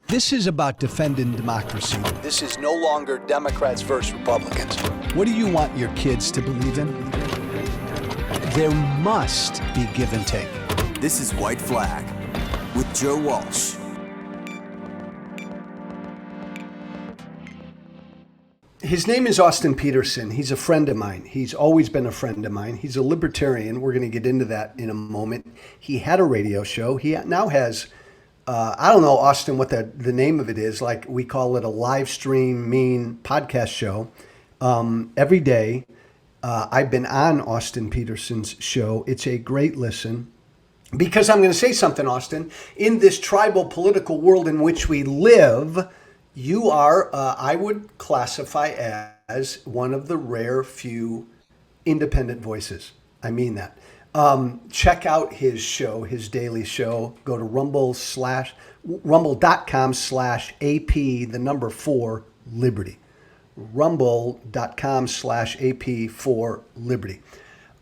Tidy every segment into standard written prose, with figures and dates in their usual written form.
This is about defending democracy. This is no longer Democrats versus Republicans. What do you want your kids to believe in? There must be give and take. This is White Flag with Joe Walsh. His name is Austin Petersen. He's a friend of mine. He's always been a friend of mine. He's a libertarian. We're going to get into that in a moment. He had a radio show. He now has, I don't know, Austin, what the name of it is. Like, we call it a live stream podcast show. Every day, I've been on Austin Petersen's show. It's a great listen. Because I'm going to say something, Austin. In this tribal political world in which we live, you are, I would classify as one of the rare few independent voices. I mean that. Check out his show, his daily show. Go to rumble.com/AP4Liberty. Rumble.com/AP4Liberty.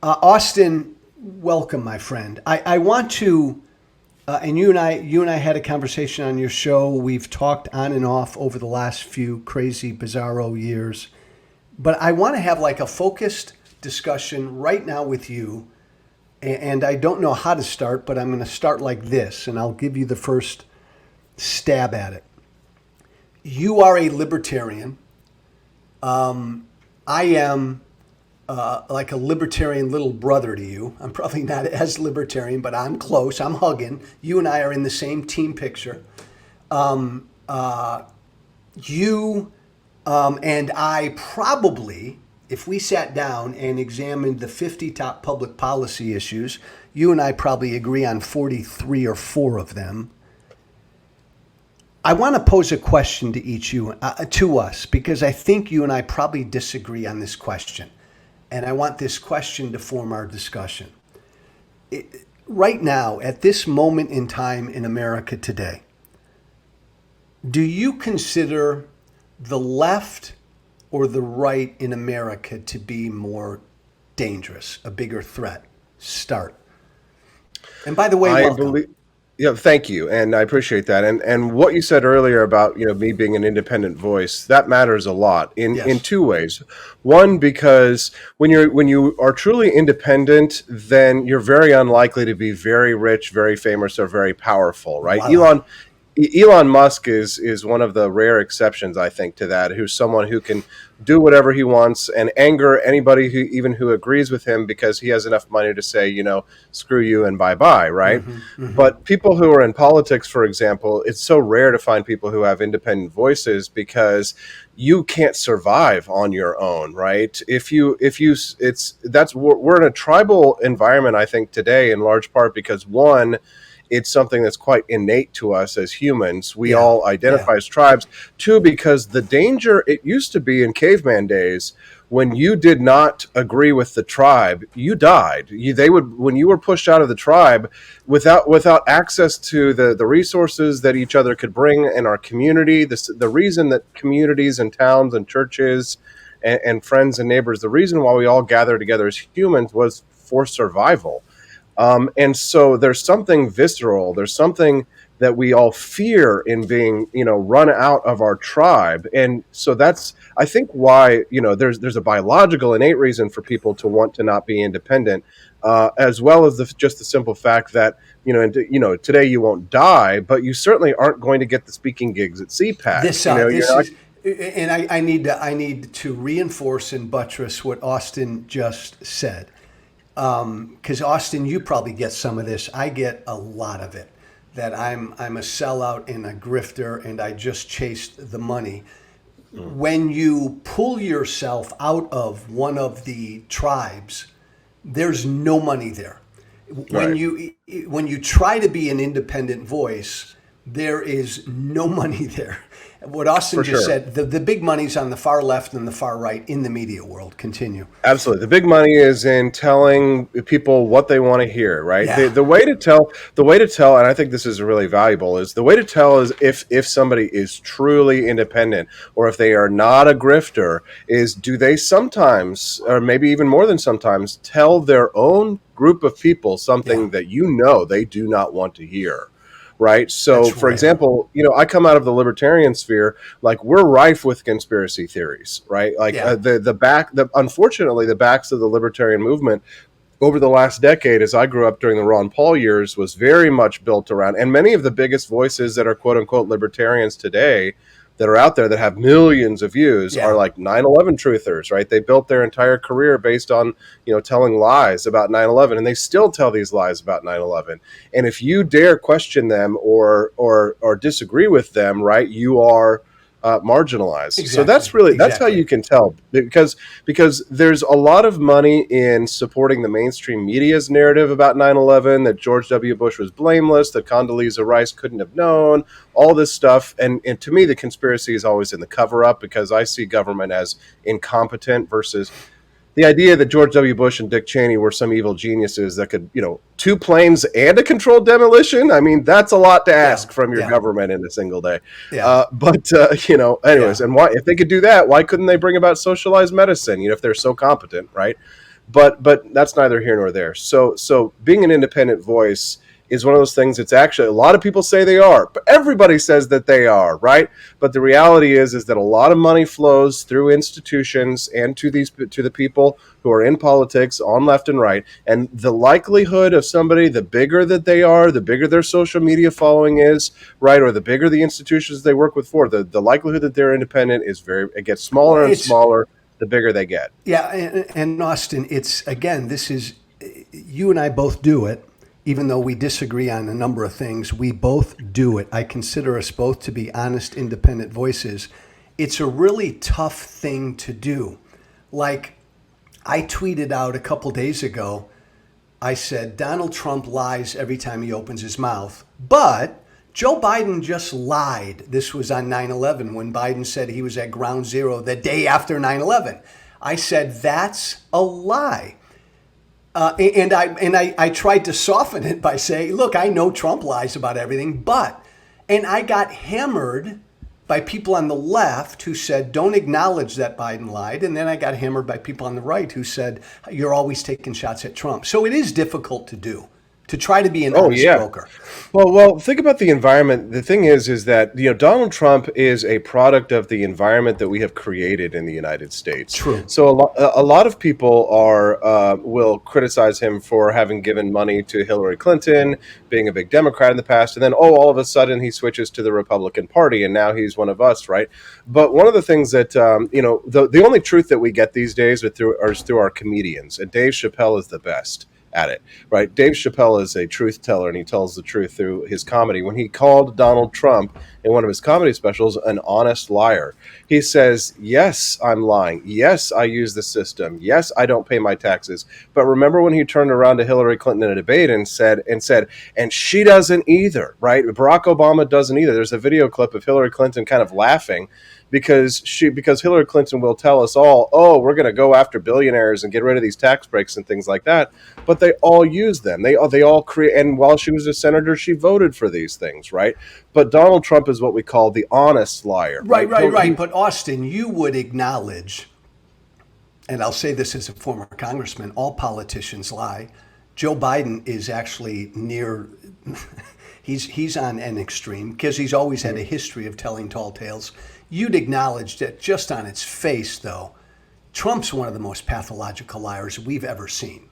Austin, welcome, my friend. I want to, and you and I had a conversation on your show. We've talked on and off over the last few crazy, bizarro years. But I want to have like a focused discussion right now with you. And I don't know how to start, but I'm going to start like this, and I'll give you the first stab at it. You are a libertarian. I am like a libertarian little brother to you. I'm probably not as libertarian, but I'm close. I'm hugging. You and I are in the same team picture. You and I probably, if we sat down and examined the 50 top public policy issues, you and I probably agree on 43 or 4 of them. I want to pose a question to us, because I think you and I probably disagree on this question. And I want this question to form our discussion. Right now, at this moment in time in America today, do you consider the left or the right in America to be more dangerous, a bigger threat? Start. And by the way, welcome. Yeah, thank you, and I appreciate that. And what you said earlier about me being an independent voice, that matters a lot in 2 ways. One, because when you are truly independent, then you're very unlikely to be very rich, very famous, or very powerful, right? Wow. Elon Musk is one of the rare exceptions, I think, to that, who's someone who can do whatever he wants and anger anybody who agrees with him, because he has enough money to say, screw you and bye-bye, right? Mm-hmm. But people who are in politics, for example, it's so rare to find people who have independent voices, because you can't survive on your own, right? We're in a tribal environment, I think, today, in large part because, one, it's something that's quite innate to us as humans. We all identify as tribes. 2, because the danger, it used to be in caveman days, when you did not agree with the tribe, you died. When you were pushed out of the tribe without access to the resources that each other could bring in our community, the reason that communities and towns and churches and friends and neighbors, the reason why we all gather together as humans was for survival. And so there's something visceral. There's something that we all fear in being, run out of our tribe. And so that's, I think, why, there's a biological innate reason for people to want to not be independent, as well as just the simple fact that, today you won't die, but you certainly aren't going to get the speaking gigs at CPAC. I need to reinforce and buttress what Austin just said. Because Austin, you probably get some of this. I get a lot of it. That I'm a sellout and a grifter, and I just chased the money. When you pull yourself out of one of the tribes, there's no money there. When you try to be an independent voice, there is no money there. What Austin just said, the big money's on the far left and the far right in the media world. Continue. Absolutely. The big money is in telling people what they want to hear, right? Yeah. The way to tell, and I think this is really valuable, is the way to tell is if somebody is truly independent, or if they are not a grifter, is do they sometimes, or maybe even more than sometimes, tell their own group of people something that they do not want to hear. right? So, That's for rare. example, I come out of the libertarian sphere, like we're rife with conspiracy theories, right? Like Yeah. unfortunately, the backs of the libertarian movement over the last decade, as I grew up during the Ron Paul years, was very much built around, and many of the biggest voices that are quote unquote libertarians today that are out there that have millions of views are Yeah. like 9/11 truthers, right? They built their entire career based on, telling lies about 9/11, and they still tell these lies about 9/11. And if you dare question them or disagree with them, right, you are marginalized. So Exactly. that's how Exactly. you can tell, because there's a lot of money in supporting the mainstream media's narrative about 9/11, that George W. Bush was blameless, that Condoleezza Rice couldn't have known, all this stuff. And to me, the conspiracy is always in the cover up, because I see government as incompetent versus the idea that George W. Bush and Dick Cheney were some evil geniuses that could, two planes and a controlled demolition. I mean, that's a lot to Yeah. ask from your Yeah. government in a single day. Yeah. Anyways, Yeah. and why, if they could do that, why couldn't they bring about socialized medicine? If they're so competent, right? But that's neither here nor there. So being an independent voice is one of those things. It's actually, a lot of people say they are, but everybody says that they are, right? But the reality is that a lot of money flows through institutions and to the people who are in politics on left and right. And the likelihood of somebody, the bigger that they are, the bigger their social media following is, right, or the bigger the institutions they work with the likelihood that they're independent it gets Well, smaller and smaller the bigger they get. yeah, and Austin, it's again, this is, you and I both do it, even though we disagree on a number of things. We both do it. I consider us both to be honest, independent voices. It's a really tough thing to do. Like, I tweeted out a couple days ago, I said, Donald Trump lies every time he opens his mouth, but Joe Biden just lied. This was on 9/11 when Biden said he was at ground zero the day after 9/11. I said, that's a lie. And I tried to soften it by saying, look, I know Trump lies about everything, and I got hammered by people on the left who said, don't acknowledge that Biden lied. And then I got hammered by people on the right who said, you're always taking shots at Trump. So it is difficult to do, to try to be an Oh honest yeah. broker. Well, think about the environment. The thing is that Donald Trump is a product of the environment that we have created in the United States. True. So a lot of people will criticize him for having given money to Hillary Clinton, being a big Democrat in the past, and then all of a sudden he switches to the Republican Party, and now he's one of us, right? But one of the things that the only truth that we get these days is through our comedians, and Dave Chappelle is the best at it, right? Dave Chappelle is a truth teller, and he tells the truth through his comedy. When he called Donald Trump in one of his comedy specials an honest liar, he says, yes, I'm lying. Yes, I use the system. Yes, I don't pay my taxes. But remember when he turned around to Hillary Clinton in a debate and said, and she doesn't either, right? Barack Obama doesn't either. There's a video clip of Hillary Clinton kind of laughing because Hillary Clinton will tell us all, oh, we're going to go after billionaires and get rid of these tax breaks and things like that. But they all use them. They all create. And while she was a senator, she voted for these things, right? But Donald Trump is what we call the honest liar. Right. But Austin, you would acknowledge, and I'll say this as a former congressman, all politicians lie. Joe Biden is actually near, he's on an extreme because he's always had a history of telling tall tales. You'd acknowledge that just on its face, though, Trump's one of the most pathological liars we've ever seen.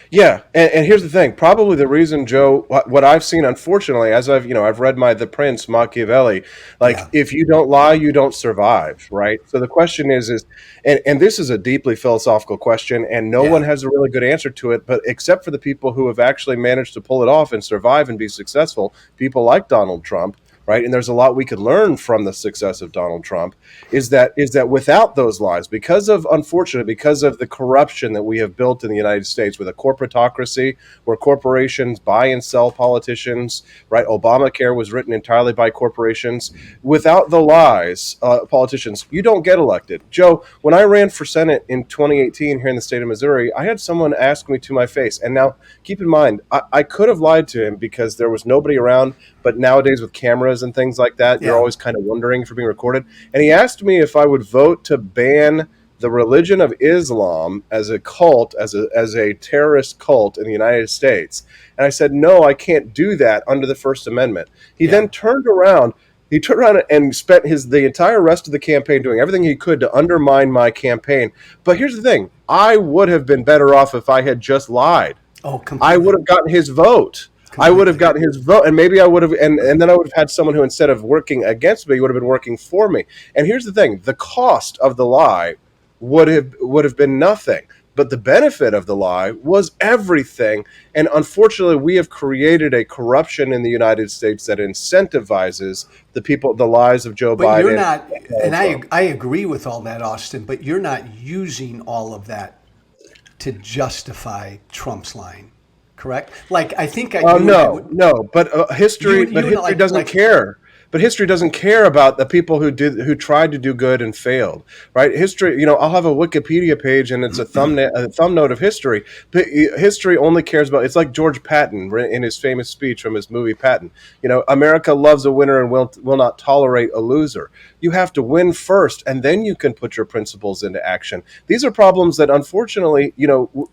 Yeah, and here's the thing. Probably the reason, Joe, what I've seen, unfortunately, as I've read The Prince, Machiavelli, Yeah. if you don't lie, you don't survive, right? So the question and this is a deeply philosophical question, and no one Yeah. has a really good answer to it, but except for the people who have actually managed to pull it off and survive and be successful, people like Donald Trump, right? And there's a lot we could learn from the success of Donald Trump, is that without those lies, because of the corruption that we have built in the United States with a corporatocracy where corporations buy and sell politicians, right? Obamacare was written entirely by corporations. Without the lies, politicians, you don't get elected. Joe, when I ran for Senate in 2018 here in the state of Missouri, I had someone ask me to my face. And now, keep in mind, I could have lied to him because there was nobody around, but nowadays with cameras and things like that, you're Yeah. always kind of wondering if you're being recorded. And he asked me if I would vote to ban the religion of Islam as a cult, as a terrorist cult in the United States. And I said, no, I can't do that under the First Amendment. He then turned around. He turned around and spent the entire rest of the campaign doing everything he could to undermine my campaign. But here's the thing: I would have been better off if I had just lied. Oh, completely. I would have gotten his vote. I would have gotten his vote, and maybe I would have, and then I would have had someone who, instead of working against me, would have been working for me. And here's the thing: the cost of the lie would have been nothing, but the benefit of the lie was everything. And unfortunately, we have created a corruption in the United States that incentivizes the lies of Joe But Biden. you're not, and I agree with all that, Austin, but you're not using all of that to justify Trump's lying, correct? Like, I think no, but history doesn't care. But history doesn't care about the people who tried to do good and failed, right? History, I'll have a Wikipedia page and it's a thumb note of history. But history only cares about. It's like George Patton in his famous speech from his movie Patton. America loves a winner and will not tolerate a loser. You have to win first, and then you can put your principles into action. These are problems that, unfortunately,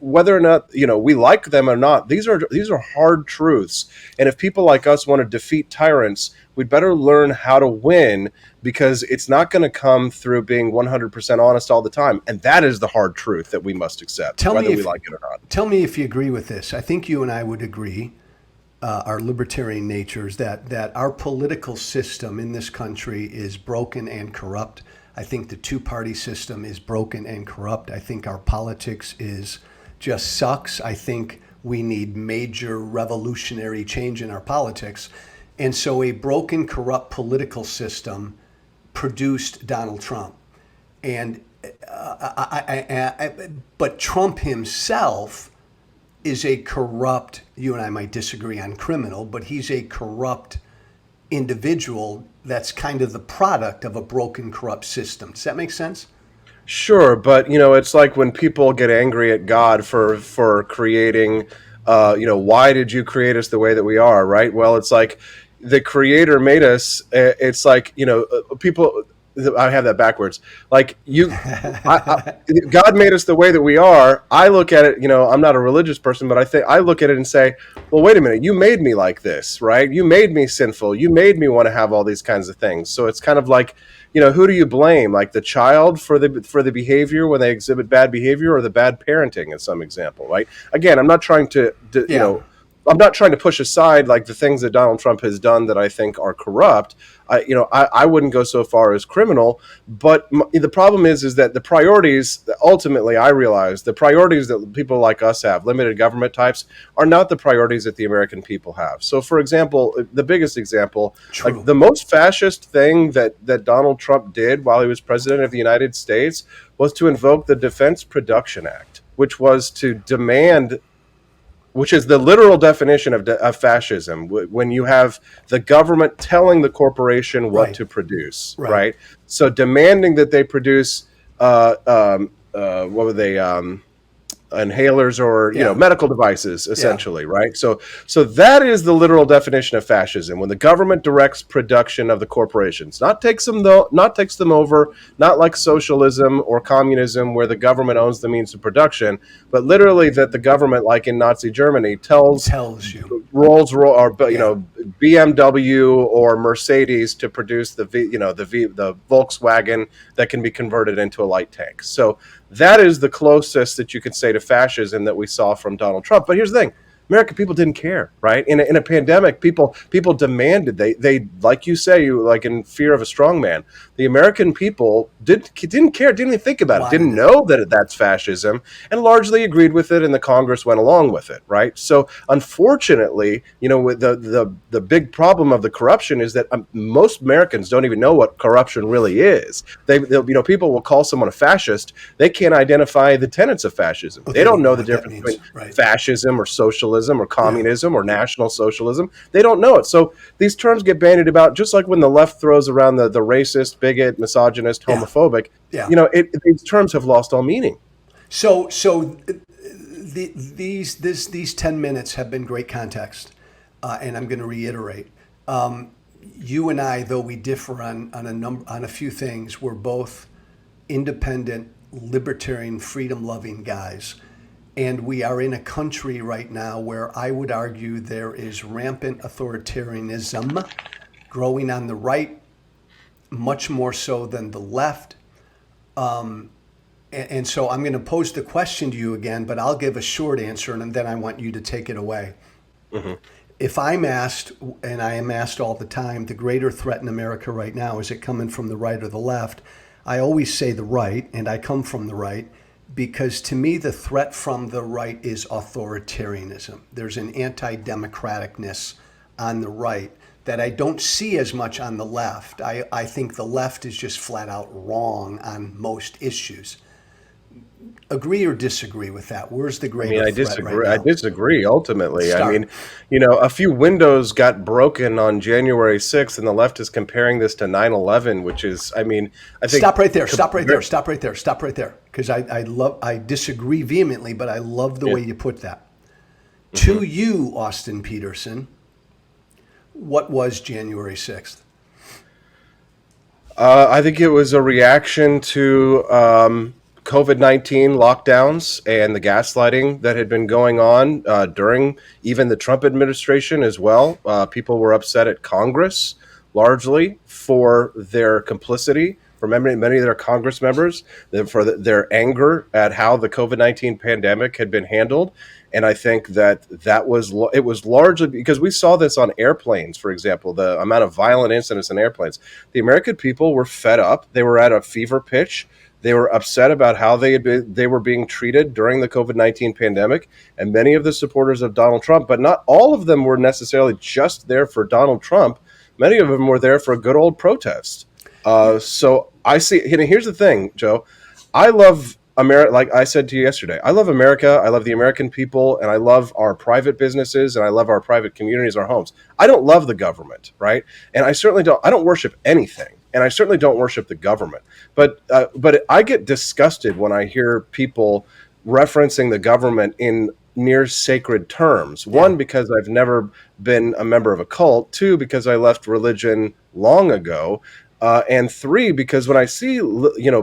whether or not we like them or not, these are hard truths. And if people like us want to defeat tyrants, we'd better learn how to win, because it's not going to come through being 100% honest all the time. And that is the hard truth that we must accept, whether we like it or not. Tell me if you agree with this. I think you and I would agree, our libertarian natures, that our political system in this country is broken and corrupt. I think the two-party system is broken and corrupt. I think our politics just sucks. I think we need major revolutionary change in our politics. And so a broken, corrupt political system produced Donald Trump. And but Trump himself is a corrupt, you and I might disagree on criminal, but he's a corrupt individual that's kind of the product of a broken, corrupt system. Does that make sense? Sure, but it's like when people get angry at God for creating, why did you create us the way that we are, right? Well, it's like the Creator made us. It's like people. I have that backwards. Like God made us the way that we are. I look at it. I'm not a religious person, but I look at it and say, well, wait a minute. You made me like this, right? You made me sinful. You made me want to have all these kinds of things. So it's kind of like, who do you blame? Like the child for the behavior when they exhibit bad behavior, or the bad parenting in some example, right? Again, I'm not trying to I'm not trying to push aside like the things that Donald Trump has done that I think are corrupt. I wouldn't go so far as criminal, but the problem is that the priorities, ultimately, I realize the priorities that people like us have, limited government types, are not the priorities that the American people have. So, for example, the biggest example, like the most fascist thing that Donald Trump did while he was president of the United States was to invoke the Defense Production Act, which was to demand, which is the literal definition of fascism, when you have the government telling the corporation what to produce, right? So demanding that they produce, what were they, inhalers or medical devices, essentially, right? So that is the literal definition of fascism, when the government directs production of the corporations, not takes them over, not like socialism or communism where the government owns the means of production, but literally that the government, like in Nazi Germany, tells you Rolls-Royce or BMW or Mercedes to produce the Volkswagen that can be converted into a light tank. So that is the closest that you could say to fascism that we saw from Donald Trump. But here's the thing. American people didn't care, right? In a pandemic, people demanded, they like you say, like in fear of a strong man. The American people didn't care, didn't even think about it, didn't know that that's fascism, and largely agreed with it, and the Congress went along with it, right? So unfortunately, with the big problem of the corruption is that most Americans don't even know what corruption really is. People will call someone a fascist. They can't identify the tenets of fascism. They don't know the difference between fascism or socialism or communism or national socialism. They don't know it. So these terms get bandied about, just like when the left throws around the racist, bigot, misogynist, homophobic. These terms have lost all meaning. So these 10 minutes have been great context, and I'm going to reiterate. You and I, though we differ on a few things, we're both independent libertarian, freedom-loving guys. And we are in a country right now where I would argue there is rampant authoritarianism growing on the right, much more so than the left. And so I'm going to pose the question to you again, but I'll give a short answer, and then I want you to take it away. If I'm asked, and I am asked all the time, the greater threat in America right now, is it coming from the right or the left? I always say the right, and I come from the right, because to me the threat from the right is authoritarianism. There's an anti-democraticness on the right that I don't see as much on the left. I think the left is just flat out wrong on most issues. Agree or disagree with that? Where's the greater threat disagree. right now? I disagree ultimately. Start. I mean, a few windows got broken on January 6th, and the left is comparing this to 9/11, which is, I think. Stop right there. Because I disagree vehemently, but I love the way you put that. To you, Austin Petersen, what was January 6th? I think it was a reaction to COVID-19 lockdowns and the gaslighting that had been going on during even the Trump administration as well. People were upset at Congress largely for their complicity, for many of their Congress members, for their anger at how the COVID-19 pandemic had been handled. And I think it was largely because we saw this on airplanes, for example, the amount of violent incidents in airplanes. The American people were fed up. They were at a fever pitch. They were upset about how they were being treated during the COVID-19 pandemic, and many of the supporters of Donald Trump, but not all of them were necessarily just there for Donald Trump. Many of them were there for a good old protest. So I see. Here's the thing, Joe. I love America. Like I said to you yesterday, I love America. I love the American people, and I love our private businesses, and I love our private communities, our homes. I don't love the government, right? And I certainly don't. I don't worship anything. And I certainly don't worship the government, but I get disgusted when I hear people referencing the government in near sacred terms. One, because I've never been a member of a cult. Two, because I left religion long ago. And three, because when I see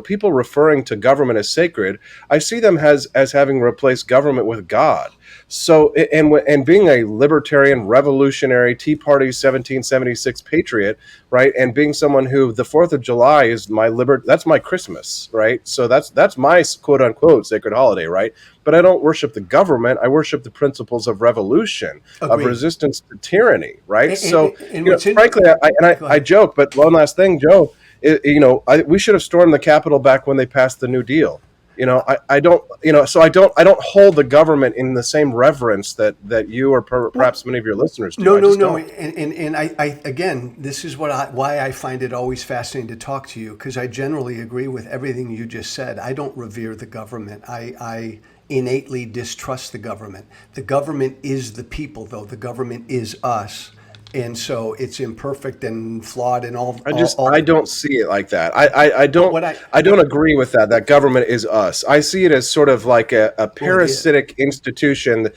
people referring to government as sacred, I see them as having replaced government with God. So and being a libertarian, revolutionary, Tea Party 1776 patriot, right, and being someone who the 4th of July is that's my Christmas, right? So that's my quote unquote sacred holiday, right? But I don't worship the government. I worship the principles of revolution, of resistance to tyranny, right? Frankly, I joke, but one last thing, Joe, we should have stormed the Capitol back when they passed the New Deal. I don't hold the government in the same reverence that you or perhaps many of your listeners do. No. And I again, this is why I find it always fascinating to talk to you, because I generally agree with everything you just said. I don't revere the government. I innately distrust the government. The government is the people, though. The government is us. And so it's imperfect and flawed and all. I don't see it like that. I don't agree with that. That government is us. I see it as sort of like a parasitic institution.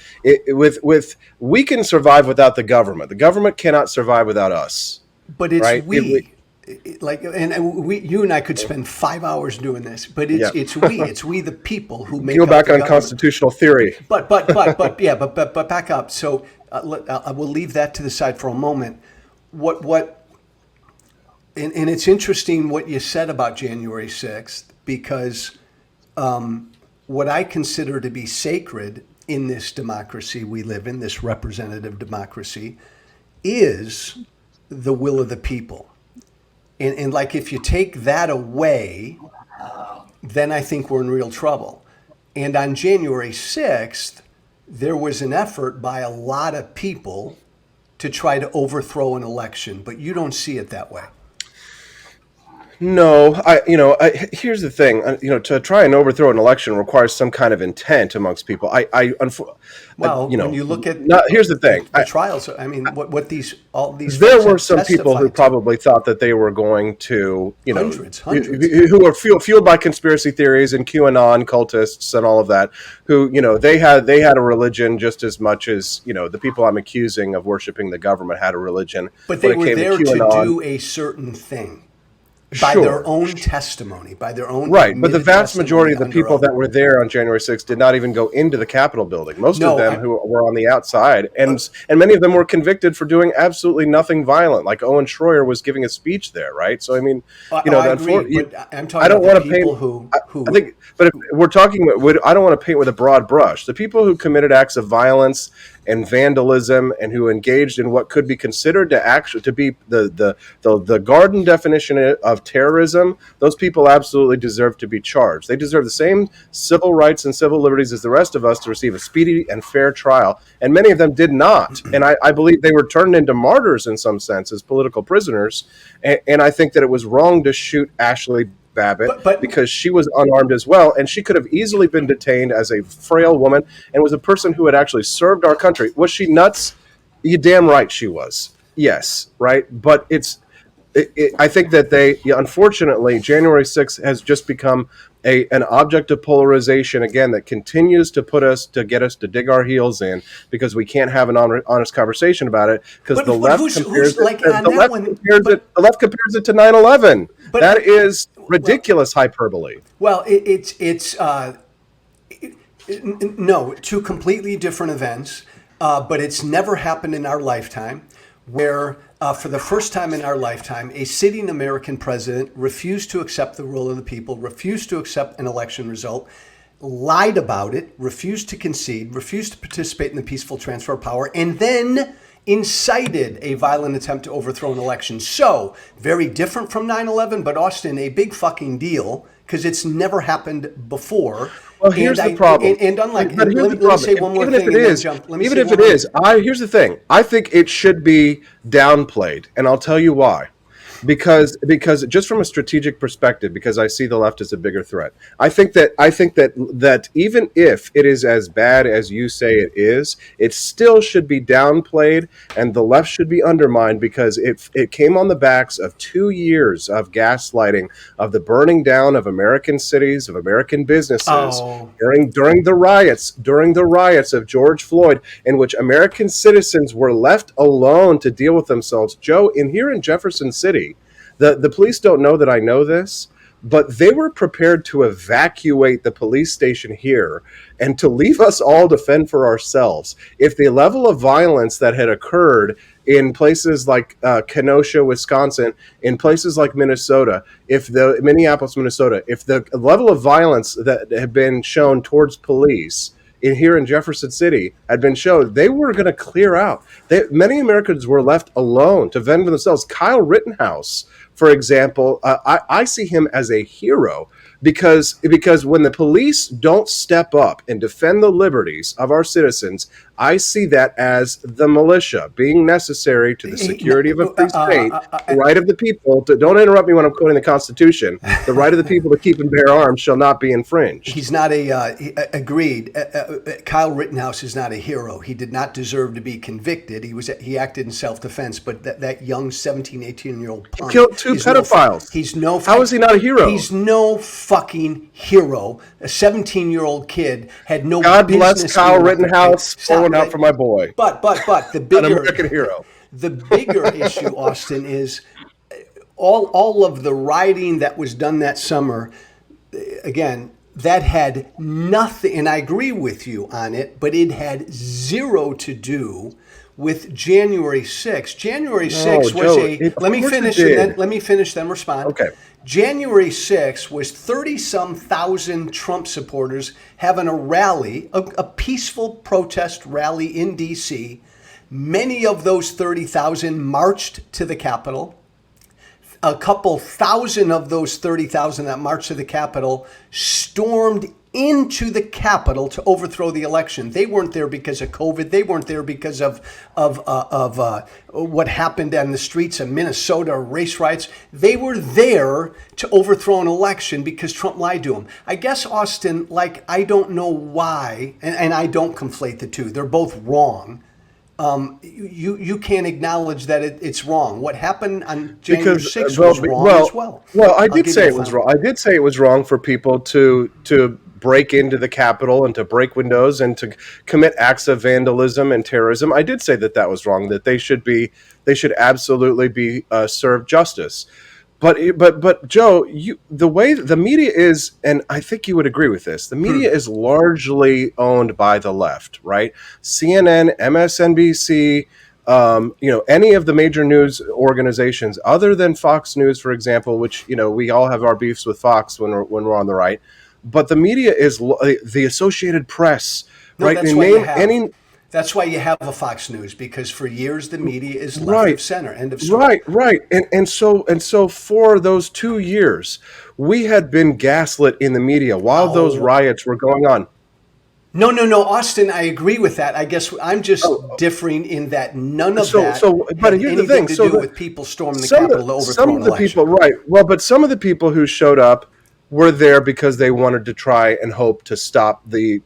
We can survive without the government. The government cannot survive without us. But it's right? You and I could spend 5 hours doing this, but it's we the people who make. Go back on constitutional theory. But back up. So I will leave that to the side for a moment. And it's interesting what you said about January 6th, because what I consider to be sacred in this democracy we live in, this representative democracy, is the will of the people. And like, if you take that away, then I think we're in real trouble. And on January 6th, there was an effort by a lot of people to try to overthrow an election, but you don't see it that way. No, here's the thing. To try and overthrow an election requires some kind of intent amongst people. When you look at here's the thing. The trials. I mean, what all these. There were some people who probably thought that they were going to, hundreds, who are fueled by conspiracy theories and QAnon cultists and all of that. Who they had a religion just as much as the people I'm accusing of worshiping the government had a religion. But they were there to do a certain thing. By their Sure. own testimony, by their own Right, but the admitted vast majority of the testimony people under that oath. were there on January 6th did not even go into the Capitol building. Most of No, them who were on the outside, and many of them were convicted for doing absolutely nothing violent. Like Owen Schroyer was giving a speech there, right? So I mean, I agree, but I'm I talking don't about want the to paint. people who I think, but if we're talking, I don't want to paint with a broad brush. The people who committed acts of violence and vandalism and who engaged in what could be considered to be the garden definition of terrorism, those people absolutely deserve to be charged. They deserve the same civil rights and civil liberties as the rest of us to receive a speedy and fair trial. And many of them did not. And I believe they were turned into martyrs in some sense as political prisoners. And I think that it was wrong to shoot Ashley Babbitt but because she was unarmed as well, and she could have easily been detained as a frail woman and was a person who had actually served our country. Was she nuts? You damn right she was. Yes, right. But I think that unfortunately, January 6th has just become an object of polarization again that continues to get us to dig our heels in because we can't have an honest conversation about it because the left compares it to 9/11. but That is ridiculous hyperbole. well, no, two completely different events, but it's never happened in our lifetime where, for the first time in our lifetime, a sitting American president refused to accept the will of the people, refused to accept an election result, lied about it, refused to concede, refused to participate in the peaceful transfer of power, and then incited a violent attempt to overthrow an election. So, very different from 9/11, but Austin, a big fucking deal because it's never happened before. Well, here's the problem. And unlike, but here's let the me problem. say one more Even thing if it and then is, jump. Let me even say if one it more is, here's the thing. I think it should be downplayed, and I'll tell you why. Because just from a strategic perspective, because I see the left as a bigger threat. I think that even if it is as bad as you say it is, it still should be downplayed, and the left should be undermined because it came on the backs of 2 years of gaslighting, of the burning down of American cities, of American businesses Oh. during the riots of George Floyd, in which American citizens were left alone to deal with themselves. Joe, here in Jefferson City. The police don't know that I know this, but they were prepared to evacuate the police station here and to leave us all to fend for ourselves. If the level of violence that had occurred in places like Kenosha, Wisconsin, in places like Minnesota, Minneapolis, Minnesota, if the level of violence that had been shown towards police here in Jefferson City had been shown, they were going to clear out. Many Americans were left alone to fend for themselves. Kyle Rittenhouse, for example, I see him as a hero because when the police don't step up and defend the liberties of our citizens, I see that as the militia being necessary to the security of a free state, the right of the people to, don't interrupt me when I'm quoting the Constitution, the right of the people to keep and bear arms shall not be infringed. He's not agreed. Kyle Rittenhouse is not a hero. He did not deserve to be convicted. He acted in self-defense, but that young 17, 18-year-old punk. He killed two pedophiles. How is he not a hero? He's no fucking hero. A 17-year-old kid had no God business. bless Kyle Rittenhouse. Pouring out for my boy. But the bigger, an American hero. The bigger issue, Austin, is all of the rioting that was done that summer. Again, that had nothing, and I agree with you on it, but it had zero to do with January 6th. January 6th was let me finish, then respond. Okay. January 6th was 30-some thousand Trump supporters having a rally, a peaceful protest rally in D.C. Many of those 30,000 marched to the Capitol. A couple thousand of those 30,000 that marched to the Capitol stormed into the Capitol to overthrow the election. They weren't there because of COVID. They weren't there because of what happened on the streets of Minnesota, race riots. They were there to overthrow an election because Trump lied to them. I guess, Austin, I don't know why, and I don't conflate the two. They're both wrong. You can't acknowledge that it's wrong. What happened on January 6th was wrong as well. Well, I did say it was wrong. I did say it was wrong for people to break into the Capitol and to break windows and to commit acts of vandalism and terrorism. I did say that was wrong. That they should absolutely be served justice. But Joe, the way the media is, and I think you would agree with this, the media is largely owned by the left, right? CNN, MSNBC, any of the major news organizations, other than Fox News, for example, which we all have our beefs with Fox when we're on the right, but the media is the Associated Press, No, right? that's They why you name have. any. That's why you have a Fox News, because for years the media is left Right. of center. End of story. Right. And so for those 2 years, we had been gaslit in the media while those Oh, riots were going on. no, Austin. I agree with that. I guess I'm just Oh, differing in that none of so that so but had here's the anything thing. to So do the with people storming the some of Capitol the to some overthrow an of the election. people, right? Well, but some of the people who showed up were there because they wanted to try and hope to stop the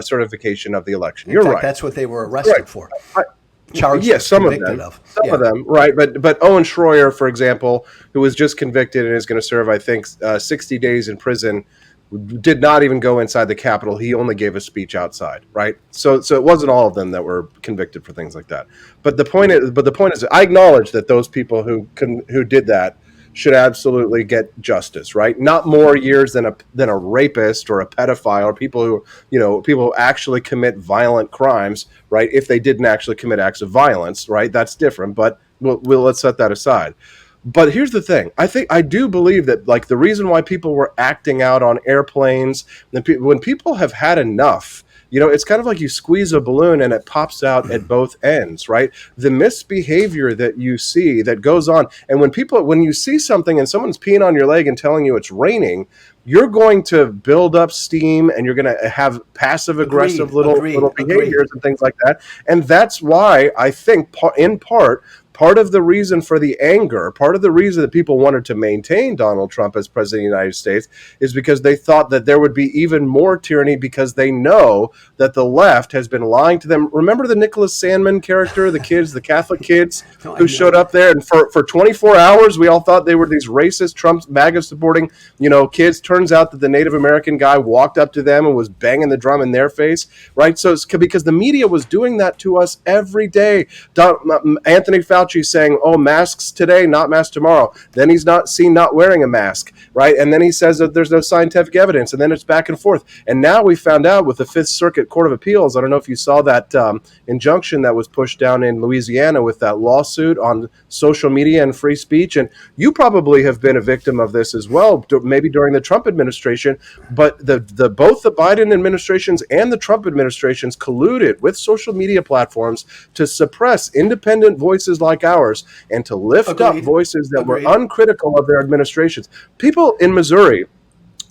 certification of the election. In You're fact, right. that's what they were Right. arrested for, I, charged Yes, with, some of convicted them, of. Yeah. right? But Owen Schroyer, for example, who was just convicted and is going to serve, I think, 60 days in prison, did not even go inside the Capitol. He only gave a speech outside, right? So it wasn't all of them that were convicted for things like that. But the point is, I acknowledge that those people who did that should absolutely get justice, right? Not more years than a rapist or a pedophile or people who actually commit violent crimes, right? If they didn't actually commit acts of violence, right? That's different, but let's set that aside. But here's the thing. I do believe that, like, the reason why people were acting out on airplanes, when people have had enough, it's kind of like you squeeze a balloon and it pops out at both ends, right? The misbehavior that you see that goes on, and when you see something and someone's peeing on your leg and telling you it's raining, you're going to build up steam and you're going to have passive aggressive little Agreed. behaviors and things like that. And that's why I think, in part of the reason for the anger, part of the reason that people wanted to maintain Donald Trump as president of the United States, is because they thought that there would be even more tyranny, because they know that the left has been lying to them. Remember the Nicholas Sandmann character, the Catholic kids No, I who know. showed up there, and for 24 hours we all thought they were these racist Trump MAGA supporting kids. Turns out that the Native American guy walked up to them and was banging the drum in their face, right? So it's because the media was doing that to us every day. Anthony Fauci saying, "Oh, masks today, not masks tomorrow." Then he's not seen not wearing a mask, right? And then he says that there's no scientific evidence, and then it's back and forth. And now we found out with the Fifth Circuit Court of Appeals. I don't know if you saw that injunction that was pushed down in Louisiana with that lawsuit on social media and free speech. And you probably have been a victim of this as well, maybe during the Trump administration. But both the Biden administrations and the Trump administrations colluded with social media platforms to suppress independent voices like ours and to lift up Agreed. voices that were Agreed. uncritical of their administrations. People in Missouri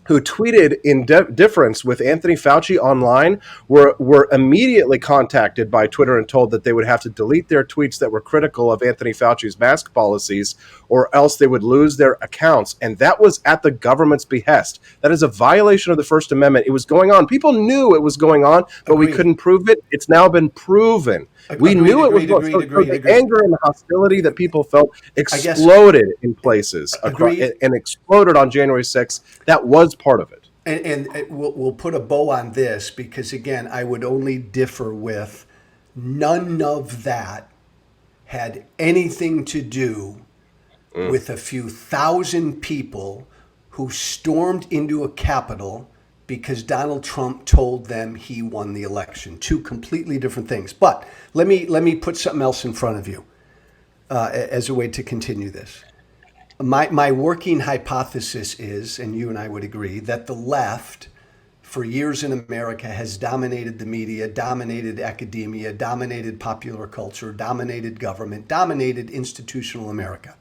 who tweeted in difference with Anthony Fauci online were immediately contacted by Twitter and told that they would have to delete their tweets that were critical of Anthony Fauci's mask policies, or else they would lose their accounts. And that was at the government's behest. That is a violation of the First Amendment. It was going on. People knew it was going on, but we couldn't prove it. It's now been proven. We knew it was going on. So the anger and the hostility that people felt exploded in places and exploded on January 6th. That was part of it. And we'll put a bow on this, because, again, I would only differ with none of that had anything to do with a few thousand people who stormed into a Capitol because Donald Trump told them he won the election. Two completely different things. But let me put something else in front of you as a way to continue this. My working hypothesis is, and you and I would agree, that the left for years in America has dominated the media, dominated academia, dominated popular culture, dominated government, dominated institutional America.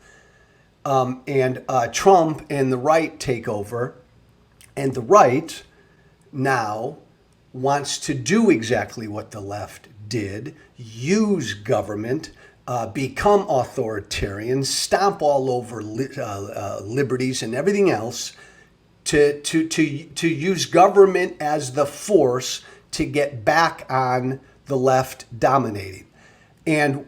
And Trump and the right take over, and the right now wants to do exactly what the left did: use government, become authoritarian, stomp all over liberties and everything else, to use government as the force to get back on the left dominating. And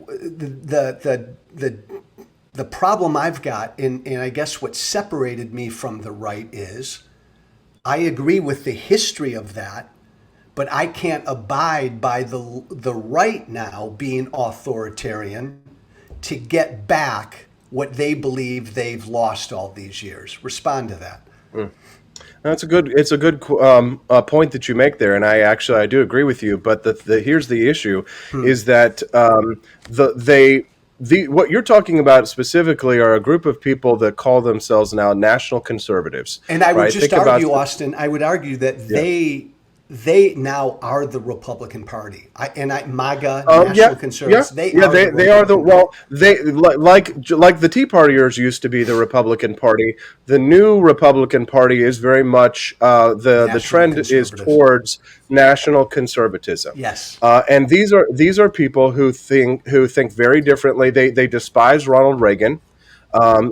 the problem I've got, and I guess what separated me from the right, is I agree with the history of that, but I can't abide by the right now being authoritarian to get back what they believe they've lost all these years. Respond to that. It's a good point that you make there, and I do agree with you. But here's the issue, is that what you're talking about specifically are a group of people that call themselves now national conservatives. And I would right? just Think argue, about, Austin, I would argue that yeah. they now are the Republican Party. MAGA, National Yeah, Conservatives, yeah, yeah. They are the well. They like the Tea Partiers used to be the Republican Party. The new Republican Party is very much the National trend is Conservatives. towards national conservatism. Yes. And these are people who think very differently. They despise Ronald Reagan.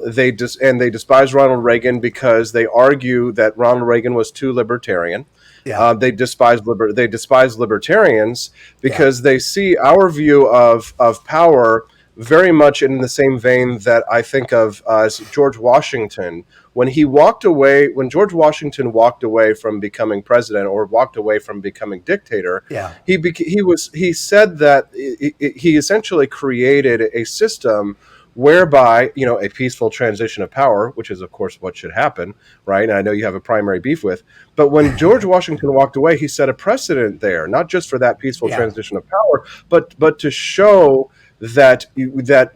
They despise Ronald Reagan because they argue that Ronald Reagan was too libertarian. Yeah. They despise libertarians because they see our view of power very much in the same vein that I think of as George Washington when George Washington walked away from becoming president or walked away from becoming dictator. Yeah. He said that he essentially created a system whereby, a peaceful transition of power, which is of course what should happen, right? And I know you have a primary beef with, but when George Washington walked away, he set a precedent there, not just for that peaceful transition of power, but to show that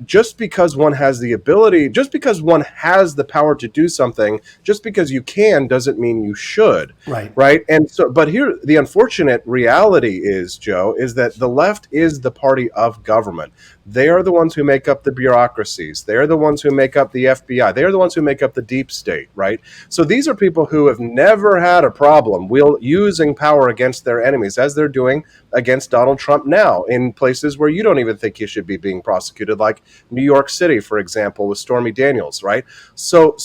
just because one has the ability, just because one has the power to do something, just because you can doesn't mean you should. Right. And so, but here, the unfortunate reality is, Joe, is that the left is the party of government. They are the ones who make up the bureaucracies. They're the ones who make up the FBI. They're the ones who make up the deep state, right? So these are people who have never had a problem using power against their enemies, as they're doing against Donald Trump now in places where you don't even think he should be being prosecuted, like New York City, for example, with Stormy Daniels, right? So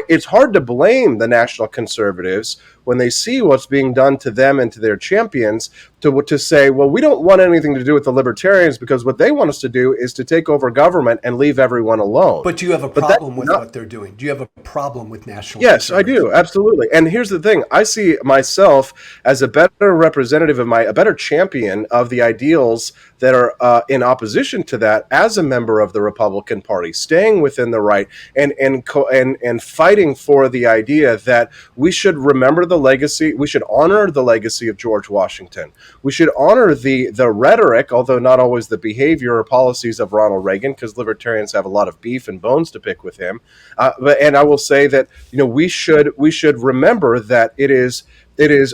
it's hard to blame the national conservatives when they see what's being done to them and to their champions to say, well, we don't want anything to do with the libertarians because what they want us to do is to take over government and leave everyone alone. But do you have a problem with what they're doing? Do you have a problem with national Yes, I do. Absolutely. And here's the thing. I see myself as a better representative of a better champion of the ideals that are in opposition to that as a member of the Republican Party, staying within the right and fighting for the idea that we should remember the legacy. We should honor the legacy of George Washington. We should honor the rhetoric, although not always the behavior or policies of Ronald Reagan, because libertarians have a lot of beef and bones to pick with him. And I will say that we should remember that it is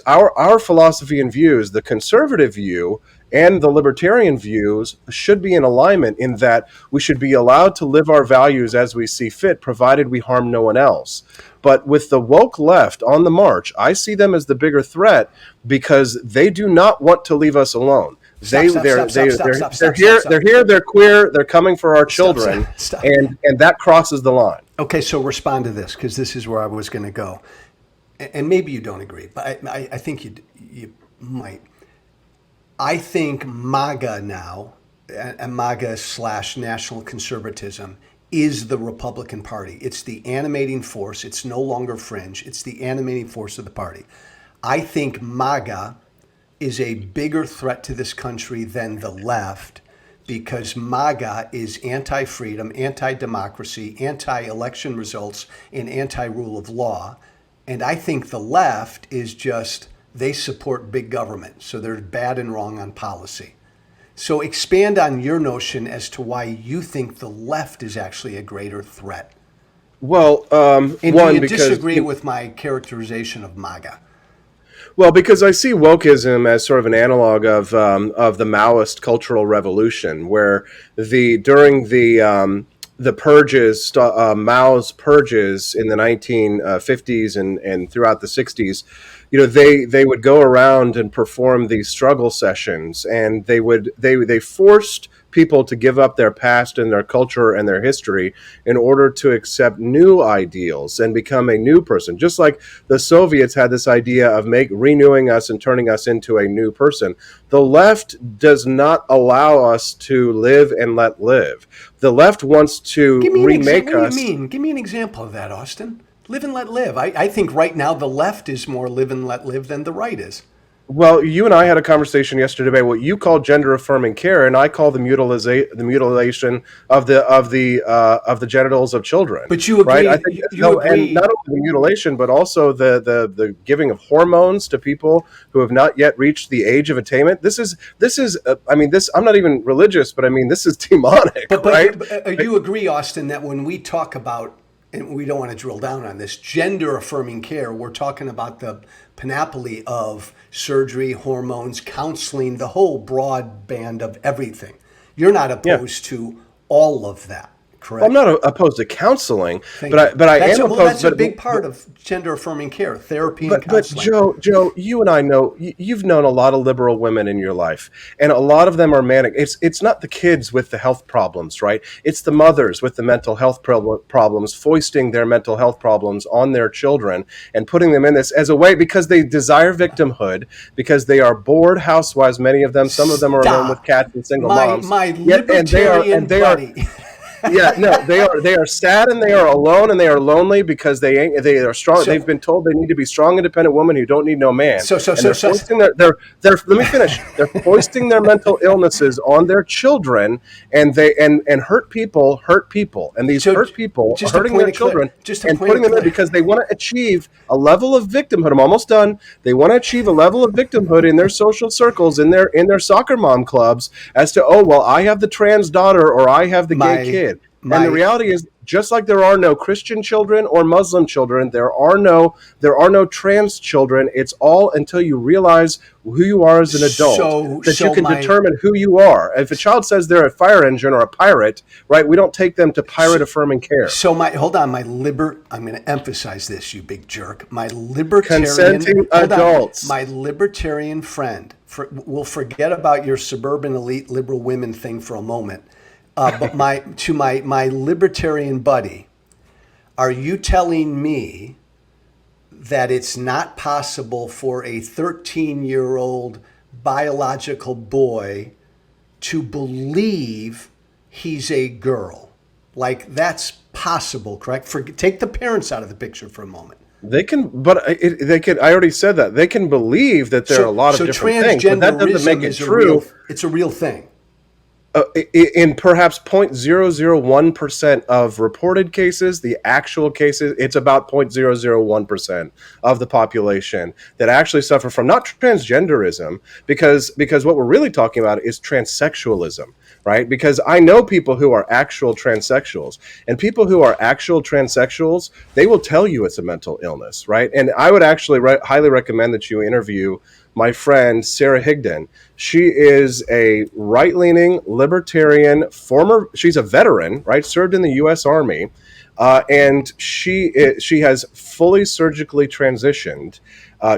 our philosophy and views, the conservative view and the libertarian views, should be in alignment in that we should be allowed to live our values as we see fit, provided we harm no one else. But with the woke left on the march, I see them as the bigger threat because they do not want to leave us alone. They're here, they're queer, they're coming for our children, and that crosses the line. Okay, so respond to this, because this is where I was going to go. And maybe you don't agree, but I think you might. I think MAGA now, MAGA / national conservatism, is the Republican Party. It's the animating force. It's no longer fringe. It's the animating force of the party. I think MAGA is a bigger threat to this country than the left, because MAGA is anti-freedom, anti-democracy, anti-election results, and anti-rule of law. And I think the left is just, they support big government. So they're bad and wrong on policy. So expand on your notion as to why you think the left is actually a greater threat. Well, and do you disagree with my characterization of MAGA? Well, because I see wokeism as sort of an analog of the Maoist cultural revolution, where during the purges, Mao's purges in the 1950s and throughout the 60s, they would go around and perform these struggle sessions, and they forced people to give up their past and their culture and their history in order to accept new ideals and become a new person. Just like the Soviets had this idea of renewing us and turning us into a new person. The left does not allow us to live and let live. The left wants to remake us. What do you mean? Give me an example of that, Austin. Live and let live. I think right now the left is more live and let live than the right is. Well, you and I had a conversation yesterday about what you call gender affirming care, and I call the mutilation of the genitals of children. But you Right? I agree, think you and not agree. only the mutilation, but also the giving of hormones to people who have not yet reached the age of attainment. This is. I mean, this. I'm not even religious, but I mean, this is demonic, But, right? you agree, Austin, that when we talk about, and we don't want to drill down on this, gender affirming care, we're talking about the panoply of surgery, hormones, counseling, the whole broad band of everything. You're not Yeah. opposed to all of that, Well, I'm correct? not opposed to counseling, Thank but you. I That's am a, well, opposed. that's a big part of gender affirming care, therapy and But counseling. Joe, you and I know you've known a lot of liberal women in your life, and a lot of them are manic. It's not the kids with the health problems, right? It's the mothers with the mental health problems, foisting their mental health problems on their children and putting them in this as a way because they desire victimhood, because they are bored housewives. Many of them, some of them are alone with Stop. cats and single My moms. my Yet, libertarian they are buddy. yeah, no, they are sad and they are alone and they are lonely because they are strong. So They've been told they need to be strong, independent women who don't need no man, so so and so they're so foisting let me finish. They're foisting their mental illnesses on their children, and hurt people, and these so hurt people are just a hurting point their of clar- children just a and point of putting them in clar- because they want to achieve a level of victimhood. I'm almost done. They want to achieve a level of victimhood in their social circles, in their soccer mom clubs, as to, oh well, I have the trans daughter or I have the gay my kid. And the my reality is, just like there are no Christian children or Muslim children, there are no trans children. It's all until you realize who you are as an adult so that you so can my determine who you are. If a child says they're a fire engine or a pirate, right, we don't take them to pirate affirming care. So my hold on, I'm going to emphasize this, you big jerk. My libertarian Consenting hold on, adults. my libertarian friend. We'll forget about your suburban elite liberal women thing for a moment. But my libertarian buddy, are you telling me that it's not possible for a 13-year-old biological boy to believe he's a girl? Like that's possible, correct? Take the parents out of the picture for a moment. They can, but they can. I already said that they can believe that there are a lot of different things, but that doesn't make it true. It's a real thing. In perhaps 0.001% of reported cases, the actual cases, it's about 0.001% of the population that actually suffer from not transgenderism, because what we're really talking about is transsexualism, right? Because I know people who are actual transsexuals, and people who are actual transsexuals, they will tell you it's a mental illness, right? And I would actually highly recommend that you interview my friend Sarah Higdon. She is a right-leaning libertarian she's a veteran, right? Served in the U.S. Army, and she has fully surgically transitioned.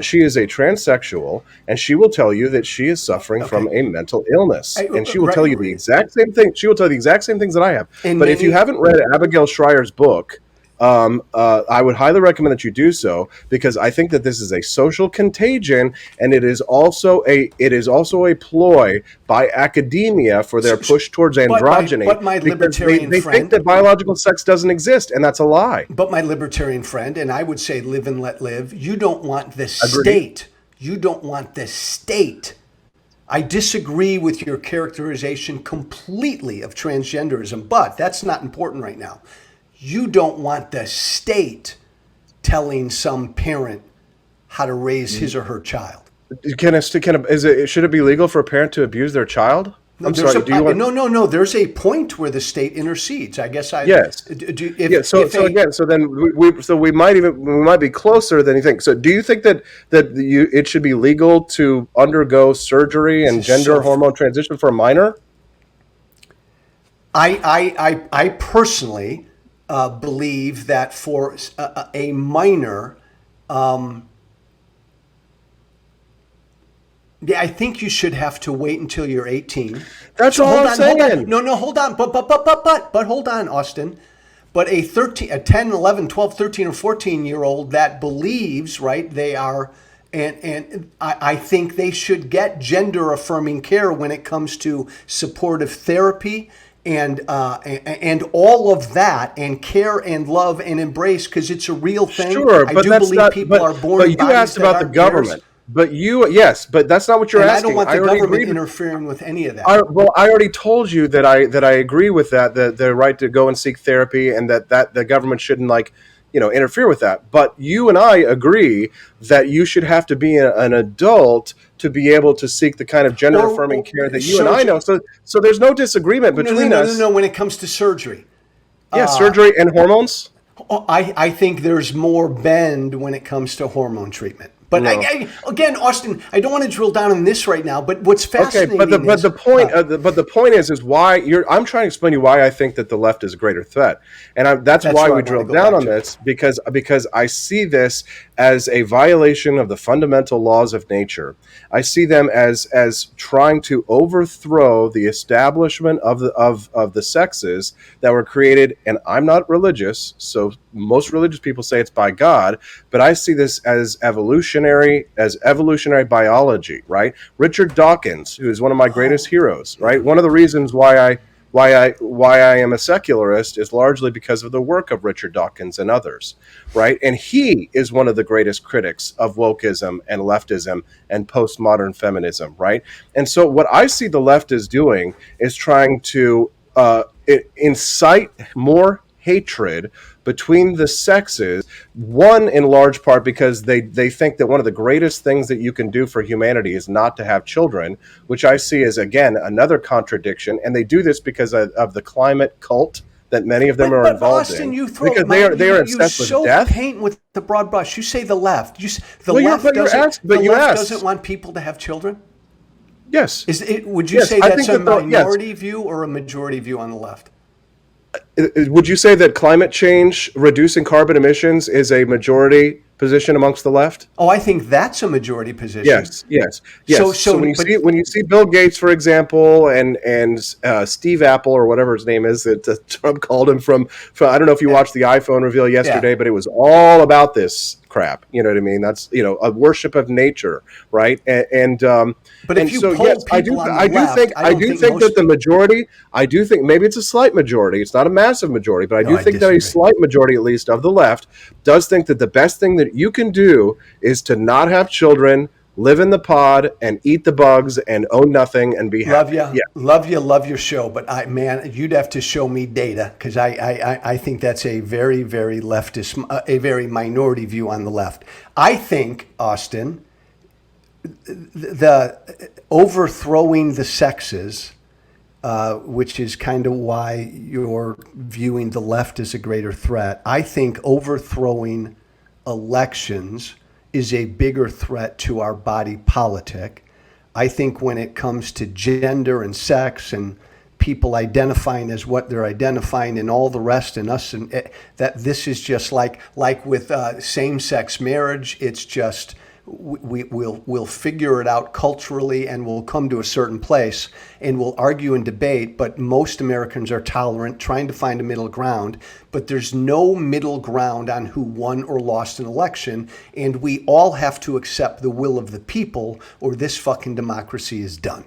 She is a transsexual, and she will tell you that she is suffering from a mental illness, and she will tell you the exact same thing. She will tell you the exact same things that I have. But if you haven't read Abigail Schreier's book, I would highly recommend that you do so, because I think that this is a social contagion, and it is also a ploy by academia for their push towards androgyny. But my libertarian they friend, think that biological sex doesn't exist, and that's a lie. But my libertarian friend, and I would say live and let live, you don't want the Agreed. state. You don't want the state. I disagree with your characterization completely of transgenderism, but that's not important right now. You don't want the state telling some parent how to raise his or her child. Should it be legal for a parent to abuse their child? No, I'm sorry. no. There's a point where the state intercedes. I guess Yes. So we might be closer than you think. So do you think that it should be legal to undergo surgery and gender hormone transition for a minor? I personally believe that for a minor, I think you should have to wait until you're 18. That's all I'm saying. Hold on. No, hold on. But hold on, Austin. But a 10, 11, 12, 13, or 14-year-old that believes, right, they are, and I think they should get gender-affirming care when it comes to supportive therapy and all of that, and care and love and embrace, because it's a real thing. Sure, I but do that's believe not. people are born. But you asked about the government. Yes, but that's not what you're And I asking. don't want I the already government agreed. interfering with any of that. I already told you that I agree with that, the right to go and seek therapy, and that the government shouldn't interfere with that. But you and I agree that you should have to be an adult to be able to seek the kind of gender affirming care that you and I know. So there's no disagreement between us. No. When it comes to surgery, Yeah, surgery and hormones. I think there's more bend when it comes to hormone treatment. But No. Again, Austin, I don't want to drill down on this right now. But what's Okay, fascinating but the point is why I'm trying to explain to you why I think that the left is a greater threat, and that's why we drilled down on this, because I see this as a violation of the fundamental laws of nature. I see them as trying to overthrow the establishment of the sexes that were created. And I'm not religious, so most religious people say it's by God, but I see this as evolutionary biology, right? Richard Dawkins, who is one of my greatest heroes, right? One of the reasons why I am a secularist is largely because of the work of Richard Dawkins and others, right? And he is one of the greatest critics of wokeism and leftism and postmodern feminism, right? And so what I see the left is doing is trying to incite more hatred between the sexes, one in large part because they think that one of the greatest things that you can do for humanity is not to have children, which I see as, again, another contradiction. And they do this because of the climate cult that many of them are involved Austin, in. Because they are obsessed with death. Paint with the broad brush. You say the left. The left doesn't want people to have children? Yes. Would you say that's a minority view or a majority view on the left? Would you say that climate change, reducing carbon emissions, is a majority position amongst the left? Oh, I think that's a majority position. Yes. So when you see Bill Gates, for example, and Steve Apple or whatever his name is that Trump called him from I don't know if you watched the iPhone reveal yesterday, but it was all about this crap. You know what I mean? That's a worship of nature, right? But if you poll people on the left, I do think that the majority. I do think maybe it's a slight majority. It's not a massive majority, but I do think that a slight majority, at least of the left, does think that the best thing that you can do is to not have children, live in the pod, and eat the bugs, and own nothing, and be happy. Love your show, but you'd have to show me data, because I think that's a very, very leftist, a very minority view on the left. I think, Austin, the overthrowing the sexes, which is kind of why you're viewing the left as a greater threat. I think overthrowing elections is a bigger threat to our body politic. I think when it comes to gender and sex and people identifying as what they're identifying and all the rest and us, and that this is just like with same-sex marriage, it's just we'll figure it out culturally and we'll come to a certain place and we'll argue and debate, but most Americans are tolerant, trying to find a middle ground, but there's no middle ground on who won or lost an election, and we all have to accept the will of the people or this fucking democracy is done.